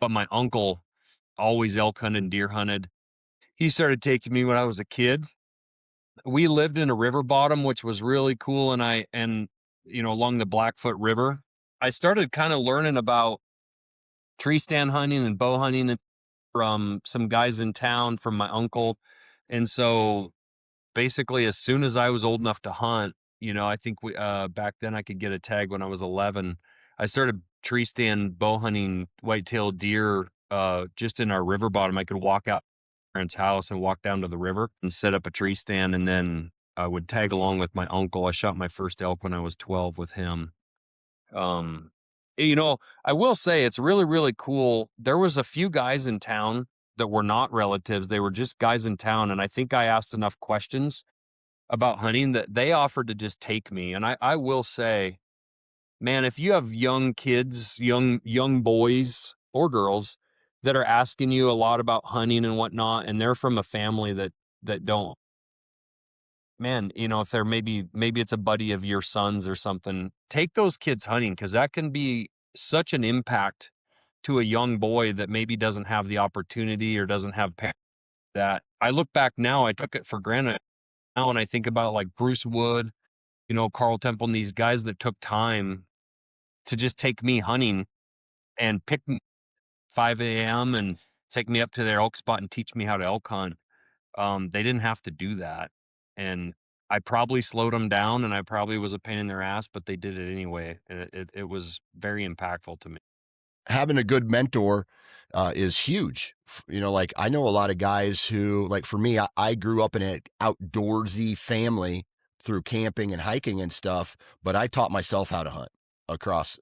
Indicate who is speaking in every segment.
Speaker 1: but my uncle always elk hunted and deer hunted. He started taking me when I was a kid. We lived in a river bottom, which was really cool, and along the Blackfoot River. I started kind of learning about tree stand hunting and bow hunting from some guys in town from my uncle. And so basically as soon as I was old enough to hunt, I think we back then I could get a tag when I was 11. I started tree stand bow hunting white-tailed deer just in our river bottom. I could walk out parents' house and walk down to the river and set up a tree stand, and then I would tag along with my uncle. I shot my first elk when I was 12 with him. Um, I will say it's really, really cool. There was a few guys in town that were not relatives. They were just guys in town. And I think I asked enough questions about hunting that they offered to just take me. And I will say, man, if you have young kids, young boys or girls that are asking you a lot about hunting and whatnot, and they're from a family that don't, man, if they're maybe it's a buddy of your son's or something, take those kids hunting because that can be such an impact to a young boy that maybe doesn't have the opportunity or doesn't have that. I look back now, I took it for granted now, and I think about like Bruce Wood, Carl Temple, and these guys that took time to just take me hunting and pick me 5 a.m. and take me up to their elk spot and teach me how to elk hunt. They didn't have to do that, and I probably slowed them down, and I probably was a pain in their ass, but they did it anyway, and it was very impactful to me.
Speaker 2: Having a good mentor is huge. Like I know a lot of guys who, like for me, I grew up in an outdoorsy family through camping and hiking and stuff, but I taught myself how to hunt across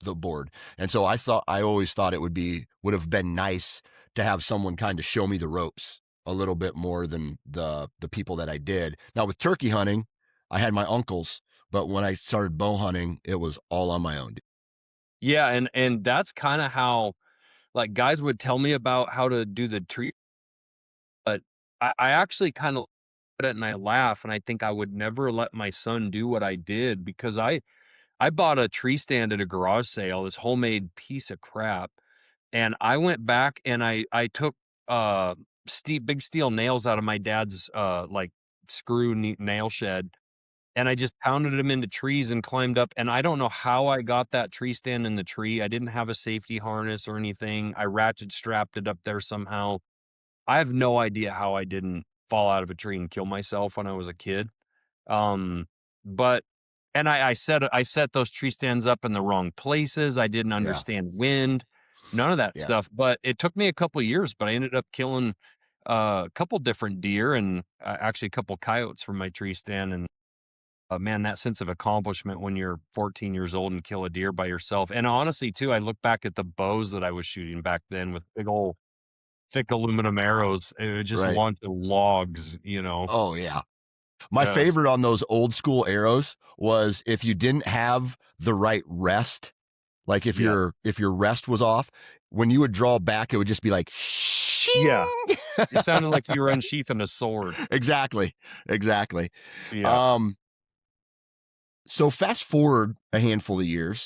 Speaker 2: the board. And so I always thought it would have been nice to have someone kind of show me the ropes a little bit more than the people that I did. Now with turkey hunting, I had my uncles, but when I started bow hunting, it was all on my own.
Speaker 1: Yeah, and that's kinda how, like, guys would tell me about how to do the tree, but I actually kinda look at it and I laugh, and I think I would never let my son do what I did because I bought a tree stand at a garage sale, this homemade piece of crap, and I went back and I took, big steel nails out of my dad's, like, nail shed, and I just pounded them into trees and climbed up, and I don't know how I got that tree stand in the tree. I didn't have a safety harness or anything. I ratchet strapped it up there somehow. I have no idea how I didn't fall out of a tree and kill myself when I was a kid. Um, but and I set those tree stands up in the wrong places. I didn't
Speaker 2: Yeah.
Speaker 1: understand wind, none of that
Speaker 2: Yeah.
Speaker 1: stuff. But it took me a couple of years, but I ended up killing a couple different deer and actually a couple coyotes from my tree stand. And man, that sense of accomplishment when you're 14 years old and kill a deer by yourself. And honestly, too, I look back at the bows that I was shooting back then with big old thick aluminum arrows. It would just
Speaker 2: Right.
Speaker 1: launch logs.
Speaker 2: Oh yeah. My
Speaker 1: Yes.
Speaker 2: favorite on those old school arrows was if you didn't have the right rest, like
Speaker 1: Yeah.
Speaker 2: if your rest was off, when you would draw back, it would just be like shing.
Speaker 1: Yeah. It sounded like you were unsheathing a sword.
Speaker 2: Exactly. Exactly.
Speaker 1: Yeah.
Speaker 2: Um, so fast forward a handful of years,